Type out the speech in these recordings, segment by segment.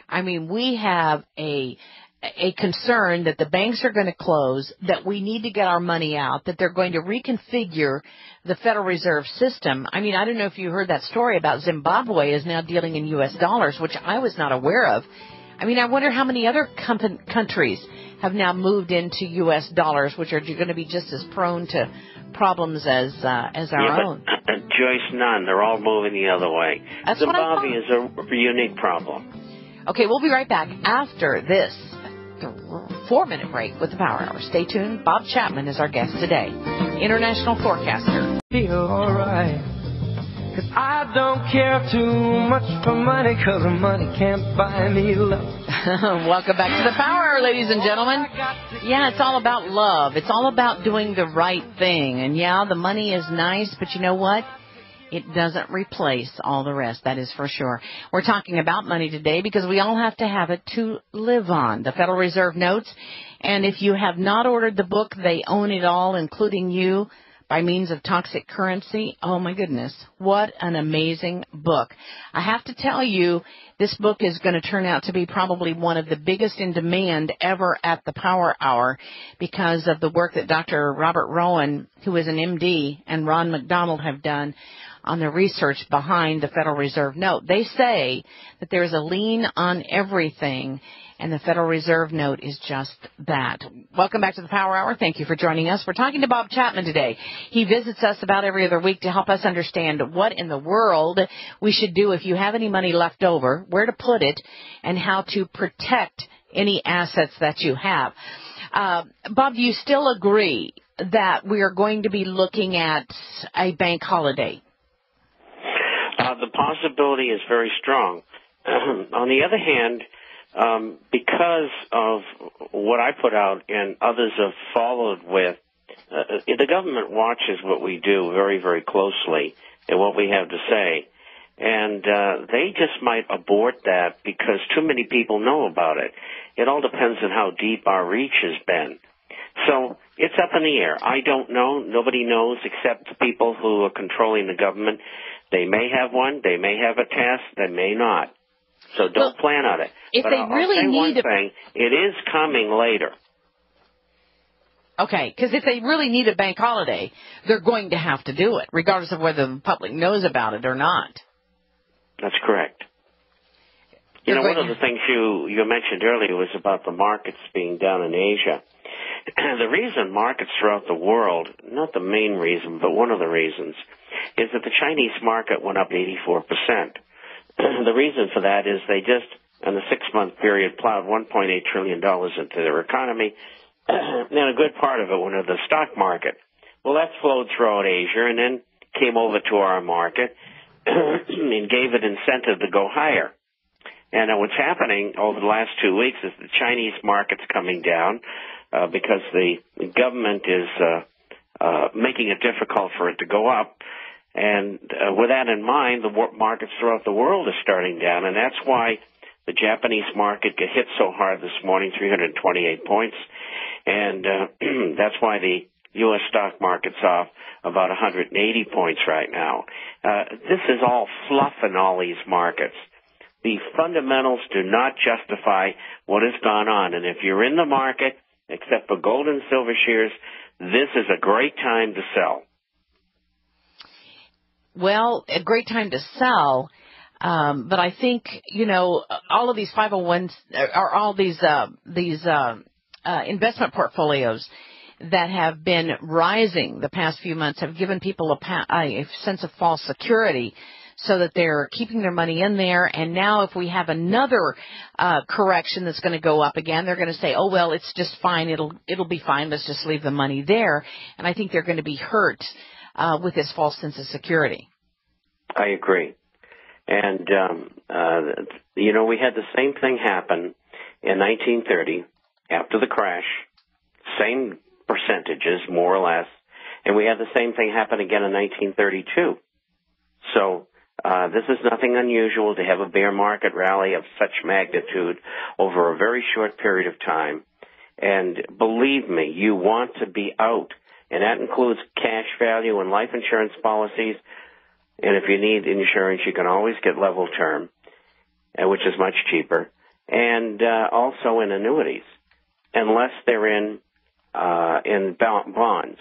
I mean, we have a concern that the banks are going to close, that we need to get our money out, that they're going to reconfigure the Federal Reserve System. I mean, I don't know if you heard that story about Zimbabwe is now dealing in U.S. dollars, which I was not aware of. I mean, I wonder how many other countries have now moved into U.S. dollars, which are going to be just as prone to problems as our own. Joyce, none. They're all moving the other way. That's Zimbabwe is a unique problem. Okay, we'll be right back after this 4-minute break with the Power Hour. Stay tuned. Bob Chapman is our guest today, international forecaster. Feel alright, 'cause I don't care too much for money, 'cause money can't buy me love. Welcome back to the Power Hour, ladies and gentlemen. Yeah, it's all about love. It's all about doing the right thing. And yeah, the money is nice, but you know what? It doesn't replace all the rest, that is for sure. We're talking about money today because we all have to have it to live on. The Federal Reserve notes, and if you have not ordered the book, They Own It All, including you, by means of toxic currency. Oh, my goodness. What an amazing book. I have to tell you, this book is going to turn out to be probably one of the biggest in demand ever at the Power Hour because of the work that Dr. Robert Rowan, who is an MD, and Ron McDonald have done on the research behind the Federal Reserve note. They say that there's a lien on everything, and the Federal Reserve note is just that. Welcome back to the Power Hour. Thank you for joining us. We're talking to Bob Chapman today. He visits us about every other week to help us understand what in the world we should do if you have any money left over, where to put it, and how to protect any assets that you have. Bob, do you still agree that we are going to be looking at a bank holiday? The possibility is very strong. On the other hand, because of what I put out and others have followed with, the government watches what we do very, very closely and what we have to say. And they just might abort that because too many people know about it. It all depends on how deep our reach has been. So it's up in the air. I don't know. Nobody knows except the people who are controlling the government. They may have one. They may have a test. They may not. So don't plan on it. If but they I'll really say need one thing. It is coming later. Okay, because if they really need a bank holiday, they're going to have to do it, regardless of whether the public knows about it or not. That's correct. You know, one of the things you mentioned earlier was about the markets being down in Asia. The reason markets throughout the world, not the main reason, but one of the reasons, is that the Chinese market went up 84%. The reason for that is they just, in the 6-month period, plowed $1.8 trillion into their economy, and a good part of it went into the stock market. Well, that flowed throughout Asia and then came over to our market and gave it incentive to go higher. And what's happening over the last 2 weeks is the Chinese market's coming down because the government is making it difficult for it to go up. And with that in mind, the markets throughout the world are starting down, and that's why the Japanese market got hit so hard this morning, 328 points, and that's why the U.S. stock market's off about 180 points right now. This is all fluff in all these markets. The fundamentals do not justify what has gone on, and if you're in the market, except for gold and silver shares, this is a great time to sell. Well, a great time to sell, but I think, you know, all of these 501s or all these investment portfolios that have been rising the past few months have given people a sense of false security so that they're keeping their money in there. And now if we have another correction that's going to go up again, they're going to say, oh, well, it's just fine. It'll be fine. Let's just leave the money there. And I think they're going to be hurt with this false sense of security. I agree. And, you know, we had the same thing happen in 1930 after the crash, same percentages, more or less, and we had the same thing happen again in 1932. So this is nothing unusual to have a bear market rally of such magnitude over a very short period of time. And believe me, you want to be out. And that includes cash value and life insurance policies. And if you need insurance, you can always get level term, which is much cheaper. and also in annuities, unless they're in bonds.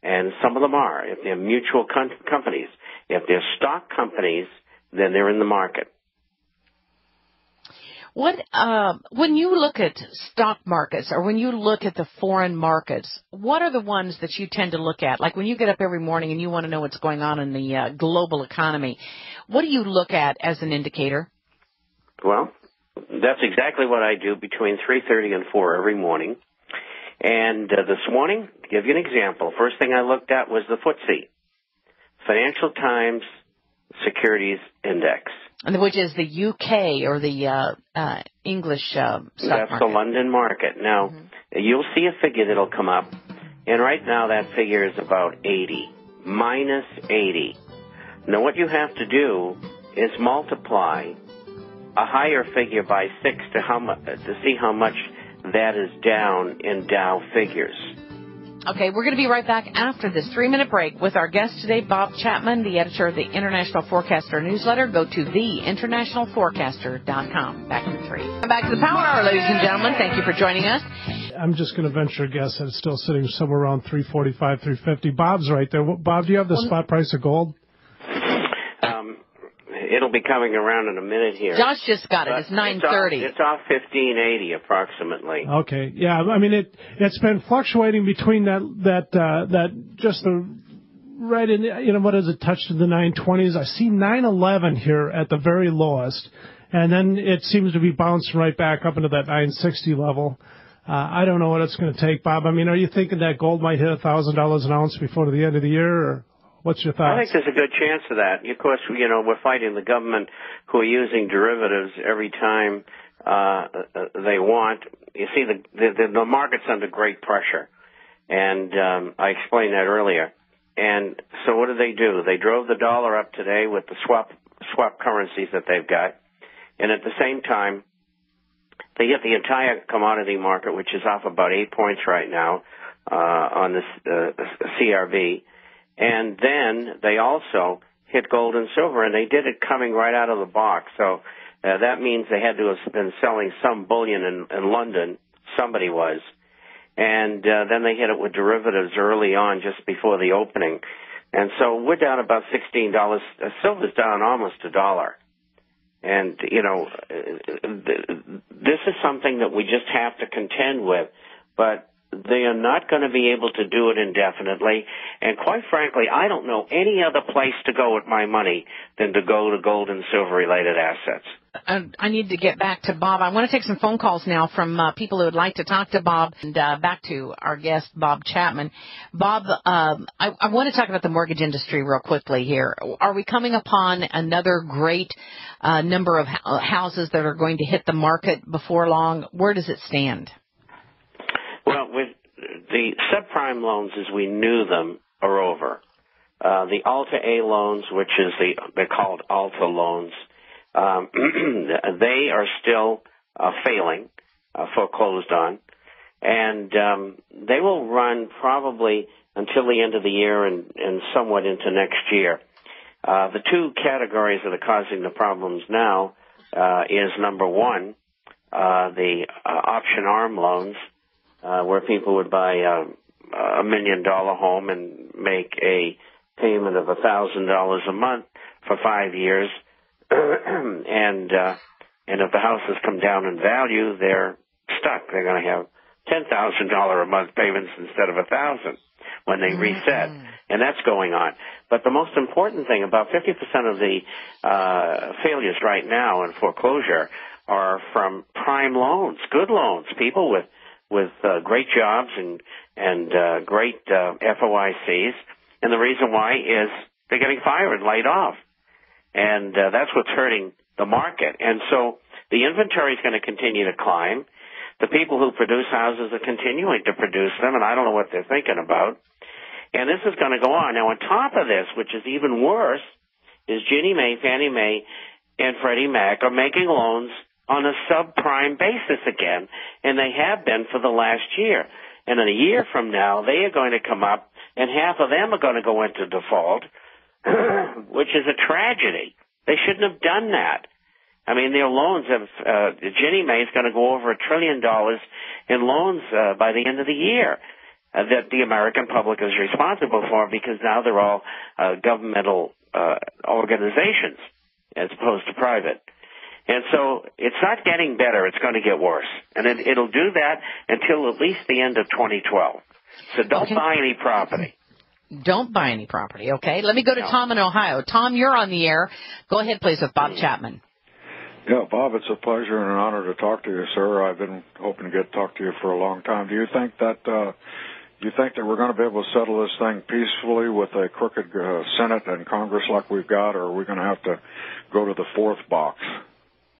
And some of them are. If they're mutual companies, if they're stock companies, then they're in the market. When you look at stock markets or when you look at the foreign markets, what are the ones that you tend to look at? Like when you get up every morning and you want to know what's going on in the global economy, what do you look at as an indicator? Well, that's exactly what I do between 3:30 and 4 every morning. And this morning, to give you an example, first thing I looked at was the FTSE, Financial Times Securities Index. Which is the UK or the English stock That's market. the London market. Now, you'll see a figure that'll come up, and right now that figure is about 80, minus 80. Now, what you have to do is multiply a higher figure by 6 to see how much that is down in Dow figures. Okay, we're going to be right back after this 3-minute break with our guest today, Bob Chapman, the editor of the International Forecaster newsletter. Go to theinternationalforecaster.com. Back in 3. Back to the Power Hour, ladies and gentlemen. Thank you for joining us. I'm just going to venture a guess that it's still sitting somewhere around 345, 350. Bob's right there. Bob, do you have the spot price of gold? It'll be coming around in a minute here. Josh just got it. It's 9:30. It's off 1580 approximately. Okay, yeah. I mean, it's been fluctuating between that just the right in what is it touched in the 920s. I see 911 here at the very lowest, and then it seems to be bouncing right back up into that 960 level. I don't know what it's going to take, Bob. I mean, are you thinking that gold might hit $1,000 an ounce before the end of the year, or what's your thoughts? I think there's a good chance of that. Of course, we're fighting the government who are using derivatives every time they want. You see, the market's under great pressure, and I explained that earlier. And so what do? They drove the dollar up today with the swap currencies that they've got, and at the same time, they hit the entire commodity market, which is off about 8 points right now on this CRV. And then they also hit gold and silver, and they did it coming right out of the box. So that means they had to have been selling some bullion in London. Somebody was. And then they hit it with derivatives early on, just before the opening. And so we're down about $16. Silver's down almost $1. And, this is something that we just have to contend with. But they are not going to be able to do it indefinitely. And quite frankly, I don't know any other place to go with my money than to go to gold and silver-related assets. I need to get back to Bob. I want to take some phone calls now from people who would like to talk to Bob. And back to our guest, Bob Chapman. Bob, I want to talk about the mortgage industry real quickly here. Are we coming upon another great number of houses that are going to hit the market before long? Where does it stand? Well, with the subprime loans as we knew them are over. The Alta A loans, which is they're called Alta loans, they are still failing, foreclosed on, and they will run probably until the end of the year and somewhat into next year. The two categories that are causing the problems now is, number one, the option arm loans, where people would buy a $1 million home and make a payment of $1,000 a month for 5 years, and if the houses come down in value, they're stuck. They're going to have $10,000 a month payments instead of $1,000 when they reset, and that's going on. But the most important thing, about 50% of the failures right now in foreclosure are from prime loans, good loans, people with great jobs and great FOICs, and the reason why is they're getting fired and laid off, and that's what's hurting the market. And so the inventory is going to continue to climb. The people who produce houses are continuing to produce them, and I don't know what they're thinking about. And this is going to go on. Now, on top of this, which is even worse, is Ginnie Mae, Fannie Mae, and Freddie Mac are making loans on a subprime basis again, and they have been for the last year. And in a year from now, they are going to come up, and half of them are going to go into default, which is a tragedy. They shouldn't have done that. I mean, their loans have, Ginnie Mae is going to go over $1 trillion in loans by the end of the year that the American public is responsible for, because now they're all governmental organizations as opposed to private. And so it's not getting better. It's going to get worse. And it'll do that until at least the end of 2012. So don't buy any property. Don't buy any property, okay? Let me go to Tom in Ohio. Tom, you're on the air. Go ahead, please, with Bob Chapman. Yeah, Bob, it's a pleasure and an honor to talk to you, sir. I've been hoping to talk to you for a long time. Do you think that we're going to be able to settle this thing peacefully with a crooked Senate and Congress like we've got, or are we going to have to go to the fourth box?